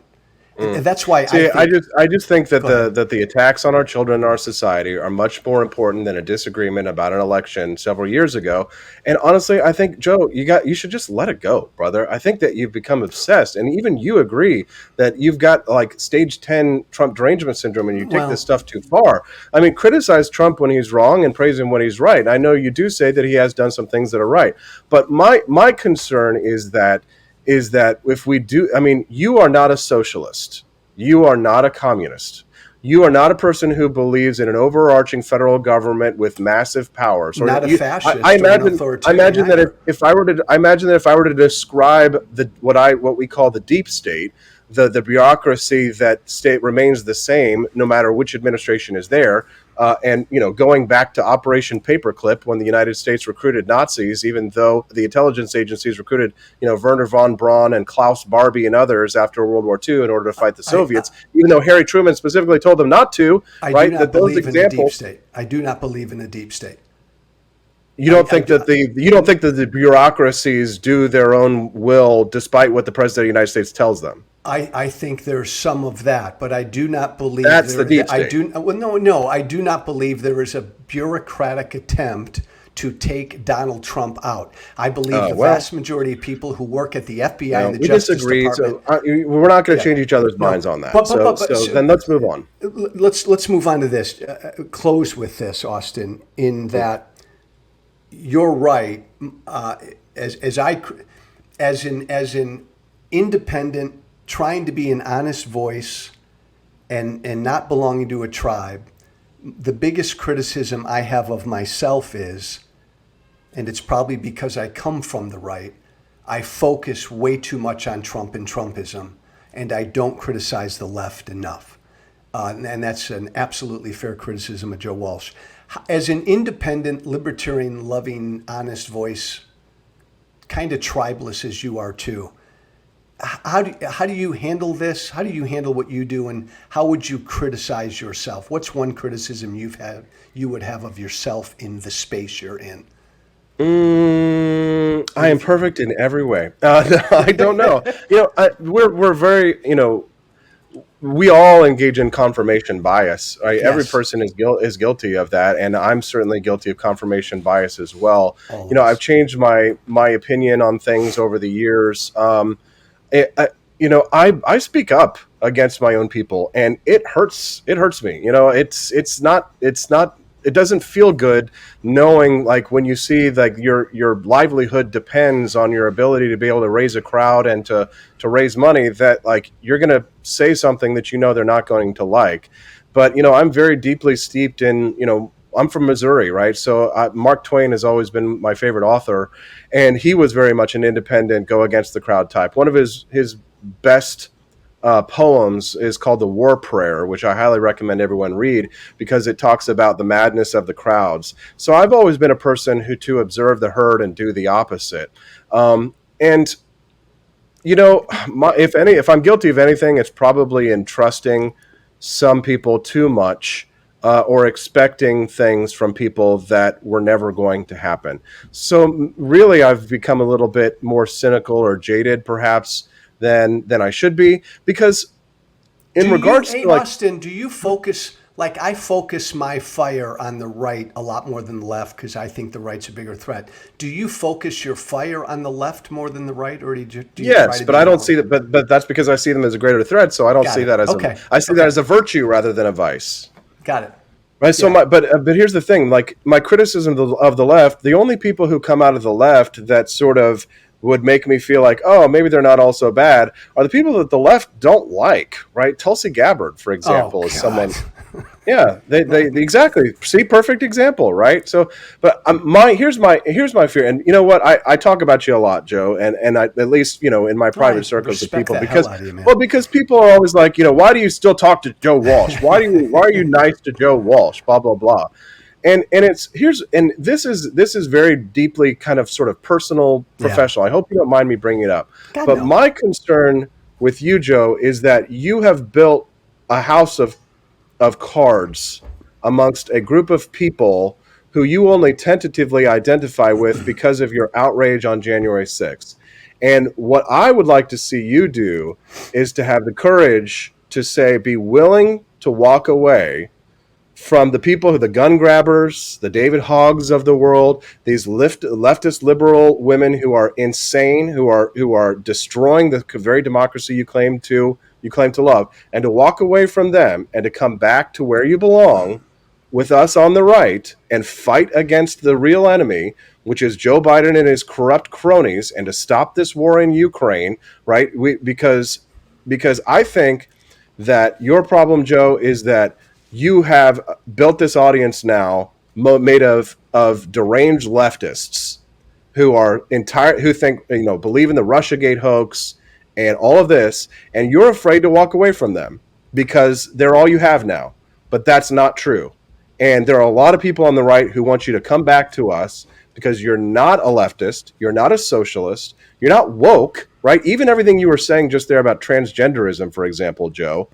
That's why I just think that the attacks on our children and our society are much more important than a disagreement about an election several years ago. And honestly, I think, Joe, you should just let it go, brother. I think that you've become obsessed, and even you agree that you've got like stage 10 Trump derangement syndrome, and you take this stuff too far. I mean, criticize Trump when he's wrong and praise him when he's right. I know you do say that he has done some things that are right, but my concern is that if we do, I mean, you are not a socialist. You are not a communist. You are not a person who believes in an overarching federal government with massive powers. Not a fascist. I imagine that if I were to describe what we call the deep state, the bureaucracy that remains the same no matter which administration is there. And going back to Operation Paperclip, when the United States recruited Nazis, even though the intelligence agencies recruited, Werner von Braun and Klaus Barbie and others after World War II in order to fight the Soviets, even though Harry Truman specifically told them not to. I do not believe in the deep state. I do not believe in the deep state. You don't think that the bureaucracies do their own will, despite what the President of the United States tells them? I think there's some of that, but I do not believe that's the deep state. I do not believe there is a bureaucratic attempt to take Donald Trump out. I believe the Well, vast majority of people who work at the FBI and the we Justice disagree. Department. So we're not going to Yeah. change each other's No, minds on that. So so then let's move on. let's move on to this. Close with this, Austin. In that, you're right. As an independent, trying to be an honest voice, and not belonging to a tribe, the biggest criticism I have of myself is, and it's probably because I come from the right, I focus way too much on Trump and Trumpism, and I don't criticize the left enough. And that's an absolutely fair criticism of Joe Walsh. As an independent, libertarian, loving, honest voice, kind of tribeless as you are too, how do you handle this? How do you handle what you do, and how would you criticize yourself? What's one criticism you would have of yourself in the space you're in? I am perfect in every way. No, I don't know. We're very, we all engage in confirmation bias. Right? Yes. Every person is guilty of that, and I'm certainly guilty of confirmation bias as well. Always. I've changed my opinion on things over the years. I speak up against my own people, and it hurts. It hurts me. It's not. It doesn't feel good knowing, like, when you see, like, your livelihood depends on your ability to be able to raise a crowd and to raise money, that, like, you're going to say something that they're not going to like. But I'm very deeply steeped in I'm from Missouri, right? So Mark Twain has always been my favorite author, and he was very much an independent, go against the crowd type. One of his best poems is called The War Prayer, which I highly recommend everyone read, because it talks about the madness of the crowds. So I've always been a person who to observe the herd and do the opposite. And if I'm guilty of anything, it's probably in trusting some people too much, or expecting things from people that were never going to happen. So really, I've become a little bit more cynical or jaded, perhaps, than I should be, because Austin, do you focus, like I focus my fire on the right a lot more than the left because I think the right's a bigger threat. Do you focus your fire on the left more than the right, or do you yes, try to but I don't see that. But that's because I see them as a greater threat. So I don't see that as I see that as a virtue rather than a vice. Got it. Right. So but here's the thing. Like, my criticism of the left, the only people who come out of the left that sort of would make me feel like, oh, maybe they're not all so bad, are the people that the left don't like, right? Tulsi Gabbard, for example, is someone. Yeah, they exactly. See, perfect example, right? So, but here's my fear, and you know what? I talk about you a lot, Joe, and I, at least in my private circles of people, because people are always like, why do you still talk to Joe Walsh? Why are you nice to Joe Walsh? Blah blah blah. And this is very deeply kind of sort of personal, professional. I hope you don't mind me bringing it up. But no. My concern with you, Joe, is that you have built a house of cards amongst a group of people who you only tentatively identify with because of your outrage on January 6th. And what I would like to see you do is to have the courage to say, be willing to walk away from the people the gun grabbers, the David Hoggs of the world, these leftist liberal women who are insane, who are destroying the very democracy you claim to love, and to walk away from them and to come back to where you belong with us on the right and fight against the real enemy, which is Joe Biden and his corrupt cronies, and to stop this war in Ukraine, right? Because I think that your problem, Joe, is that you have built this audience now made of deranged leftists who think, believe in the Russiagate hoax and all of this, and you're afraid to walk away from them because they're all you have now. But that's not true. And there are a lot of people on the right who want you to come back to us because you're not a leftist, you're not a socialist, you're not woke, right? Even everything you were saying just there about transgenderism, for example, Joe,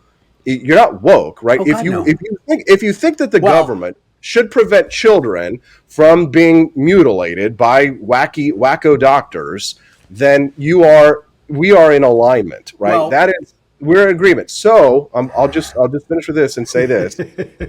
you're not woke, right? If you think that the government should prevent children from being mutilated by wacko doctors, then we are in alignment, right? We're in agreement. So I'll just finish with this and say this.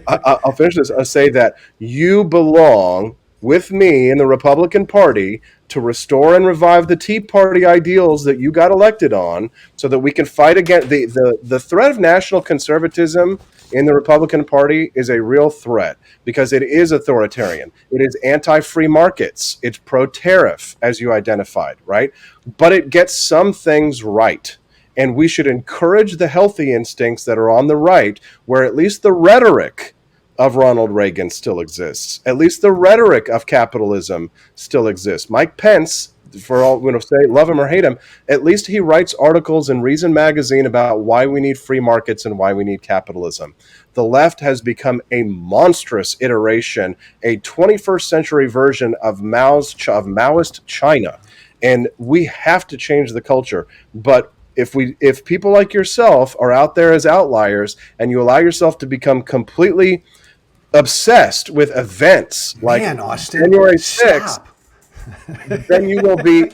I'll finish this. I'll say that you belong with me in the Republican Party to restore and revive the Tea Party ideals that you got elected on, so that we can fight against the threat of national conservatism in the Republican Party is a real threat because it is authoritarian. It is anti-free markets. It's pro-tariff, as you identified, right? But it gets some things right. And we should encourage the healthy instincts that are on the right, where at least the rhetoric of Ronald Reagan still exists. At least the rhetoric of capitalism still exists. Mike Pence, for all say, love him or hate him, at least he writes articles in Reason magazine about why we need free markets and why we need capitalism. The left has become a monstrous iteration, a 21st century version of Maoist China, and we have to change the culture. But if people like yourself are out there as outliers and you allow yourself to become completely obsessed with events like Austin, January 6th,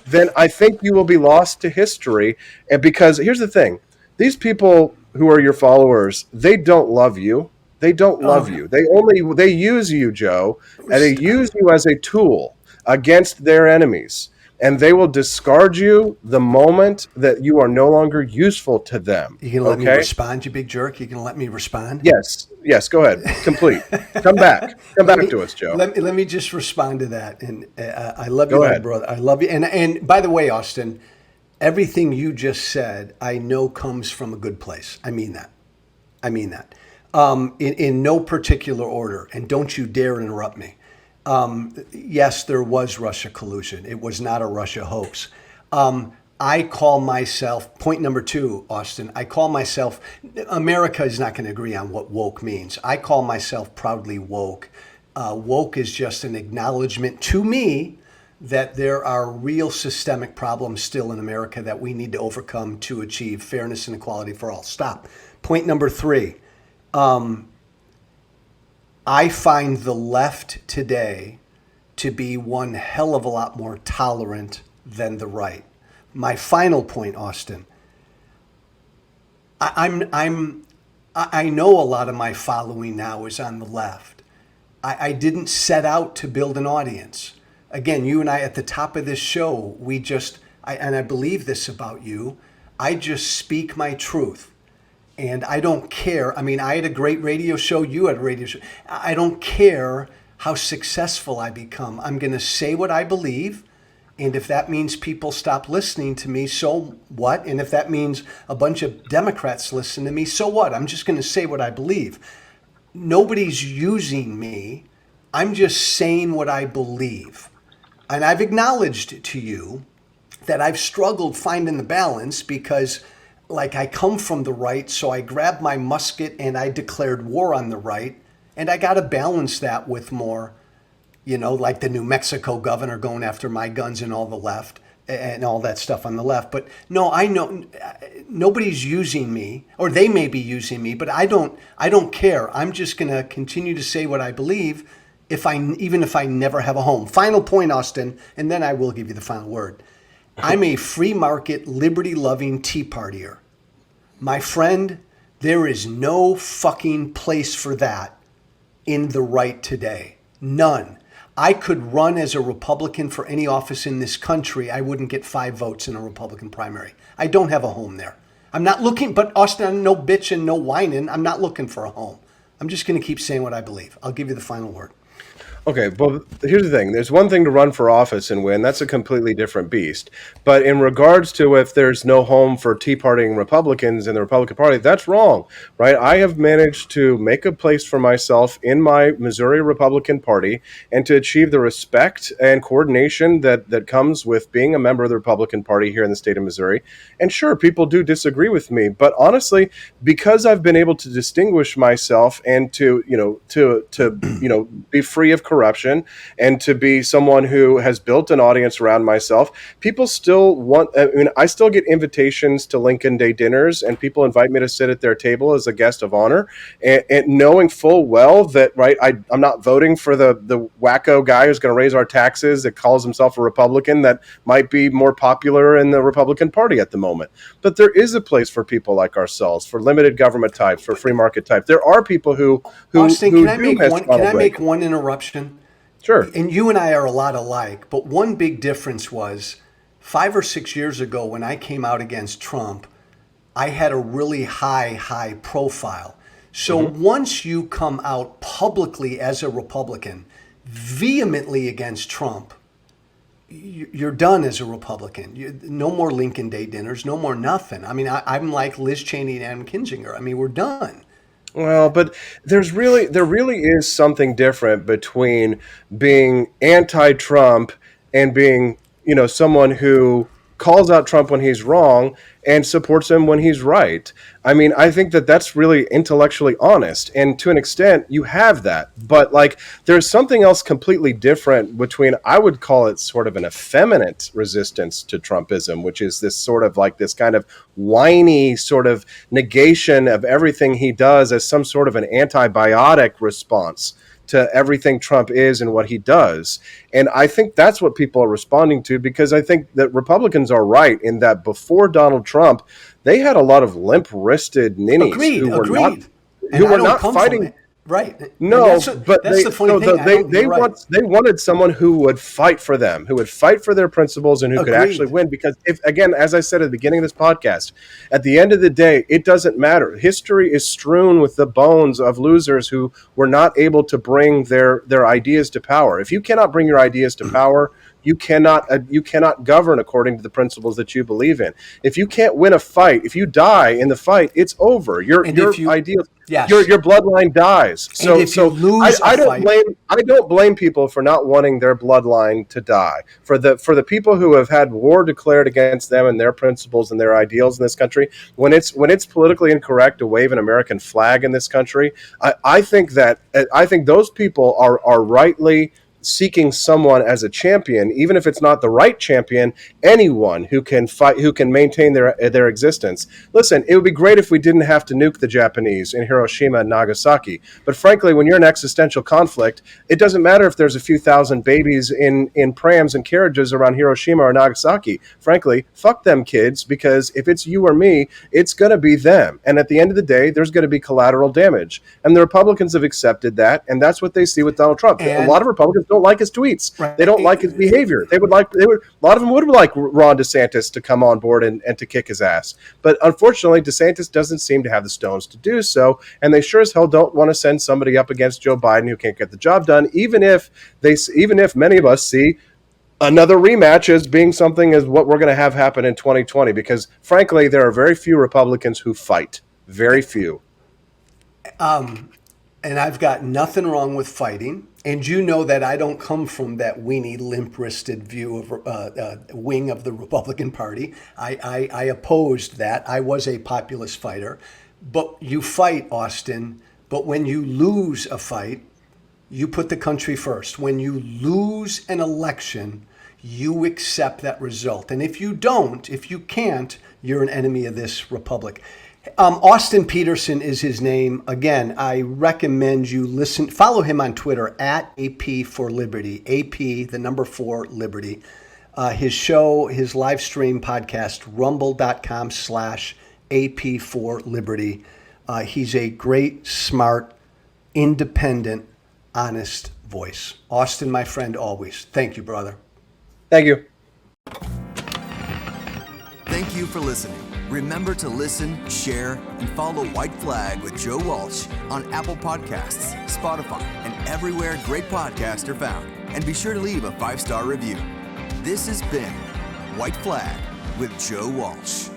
then I think you will be lost to history. And because here's the thing, these people who are your followers, they don't love you. They don't love you. They use you, Joe, and they use you as a tool against their enemies. And they will discard you the moment that you are no longer useful to them. You gonna let me respond, you big jerk? You gonna let me respond? Yes. Go ahead. Complete. Come back to us, Joe. Let me just respond to that. And I love you, my brother. I love you. And by the way, Austin, everything you just said, I know comes from a good place. I mean that. In no particular order. And don't you dare interrupt me. Yes, there was Russia collusion. It was not a Russia hoax. I call myself, point number 2, Austin, America is not going to agree on what woke means. I call myself proudly woke. Woke is just an acknowledgement to me that there are real systemic problems still in America that we need to overcome to achieve fairness and equality for all. Stop. Point number 3. I find the left today to be one hell of a lot more tolerant than the right. My final point, Austin, I know a lot of my following now is on the left. I didn't set out to build an audience. Again, you and I at the top of this show, and I believe this about you, I just speak my truth. And I don't care. I mean, I had a great radio show. You had a radio show. I don't care how successful I become. I'm going to say what I believe. And if that means people stop listening to me, so what? And if that means a bunch of Democrats listen to me, so what? I'm just going to say what I believe. Nobody's using me. I'm just saying what I believe. And I've acknowledged to you that I've struggled finding the balance because I come from the right, so I grabbed my musket and I declared war on the right. And I got to balance that with more, like the New Mexico governor going after my guns and all the left and all that stuff on the left. But no, I know nobody's using me, or they may be using me, but I don't care. I'm just going to continue to say what I believe even if I never have a home. Final point, Austin, and then I will give you the final word. I'm a free market, liberty-loving Tea Partier. My friend, there is no fucking place for that in the right today. None. I could run as a Republican for any office in this country. I wouldn't get 5 votes in a Republican primary. I don't have a home there. I'm not looking, but Austin, I'm no bitching, no whining. I'm not looking for a home. I'm just going to keep saying what I believe. I'll give you the final word. Okay, but here's the thing. There's one thing to run for office and win. That's a completely different beast. But in regards to if there's no home for Tea Partying Republicans in the Republican Party, that's wrong, right? I have managed to make a place for myself in my Missouri Republican Party and to achieve the respect and coordination that comes with being a member of the Republican Party here in the state of Missouri. And sure, people do disagree with me, but honestly, because I've been able to distinguish myself and to be free of corruption and to be someone who has built an audience around myself, people still I still get invitations to Lincoln Day dinners and people invite me to sit at their table as a guest of honor, and knowing full well that, right, I'm not voting for the wacko guy who's going to raise our taxes that calls himself a Republican that might be more popular in the Republican Party at the moment. But there is a place for people like ourselves, for limited government types, for free market types. There are people who Austin, can I make one interruption? Sure. And you and I are a lot alike, but one big difference was 5 or 6 years ago when I came out against Trump, I had a really high profile. So once you come out publicly as a Republican, vehemently against Trump, you're done as a Republican. No more Lincoln Day dinners, no more nothing. I mean, I'm like Liz Cheney and Adam Kinzinger. I mean, we're done. Well, but there really is something different between being anti-Trump and being, someone who calls out Trump when he's wrong and supports him when he's right. I mean, I think that that's really intellectually honest, and to an extent, you have that. But like, there's something else completely different between, I would call it sort of an effeminate resistance to Trumpism, which is this sort of like this kind of whiny sort of negation of everything he does as some sort of an antibiotic response to everything Trump is and what he does. And I think that's what people are responding to, because I think that Republicans are right in that before Donald Trump, they had a lot of limp-wristed ninnies who were not fighting. Right. No, but that's the funny thing. They wanted someone who would fight for them, who would fight for their principles, and who could actually win. Because if, again, as I said at the beginning of this podcast, at the end of the day, it doesn't matter. History is strewn with the bones of losers who were not able to bring their ideas to power. If you cannot bring your ideas to power, you cannot govern according to the principles that you believe in. If you can't win a fight, if you die in the fight, it's over. Your ideas, your bloodline dies. So I don't blame people for not wanting their bloodline to die. For the people who have had war declared against them and their principles and their ideals in this country, when it's politically incorrect to wave an American flag in this country, I think those people are rightly seeking someone as a champion, even if it's not the right champion, anyone who can fight, who can maintain their existence. Listen, it would be great if we didn't have to nuke the Japanese in Hiroshima and Nagasaki. But frankly, when you're in existential conflict, it doesn't matter if there's a few thousand babies in prams and carriages around Hiroshima or Nagasaki. Frankly, fuck them kids, because if it's you or me, it's going to be them. And at the end of the day, there's going to be collateral damage. And the Republicans have accepted that, and that's what they see with Donald Trump. A lot of Republicans don't like his tweets. Right. They don't like his behavior. A lot of them would like Ron DeSantis to come on board and to kick his ass. But unfortunately, DeSantis doesn't seem to have the stones to do so, and they sure as hell don't want to send somebody up against Joe Biden who can't get the job done, even if many of us see another rematch as being something as what we're going to have happen in 2020, because frankly, there are very few Republicans who fight. Very few. And I've got nothing wrong with fighting. And you know that I don't come from that weenie, limp-wristed view of wing of the Republican Party. I opposed that. I was a populist fighter. But you fight, Austin. But when you lose a fight, you put the country first. When you lose an election, you accept that result. And if you don't, if you can't, you're an enemy of this republic. Austin Petersen is his name. Again, I recommend you follow him on Twitter at AP for Liberty, AP, the number 4 Liberty. His show, his live stream podcast, rumble.com/AP for Liberty. He's a great, smart, independent, honest voice. Austin, my friend, always. Thank you, brother. Thank you. Thank you for listening. Remember to listen, share, and follow White Flag with Joe Walsh on Apple Podcasts, Spotify, and everywhere great podcasts are found. And be sure to leave a 5-star review. This has been White Flag with Joe Walsh.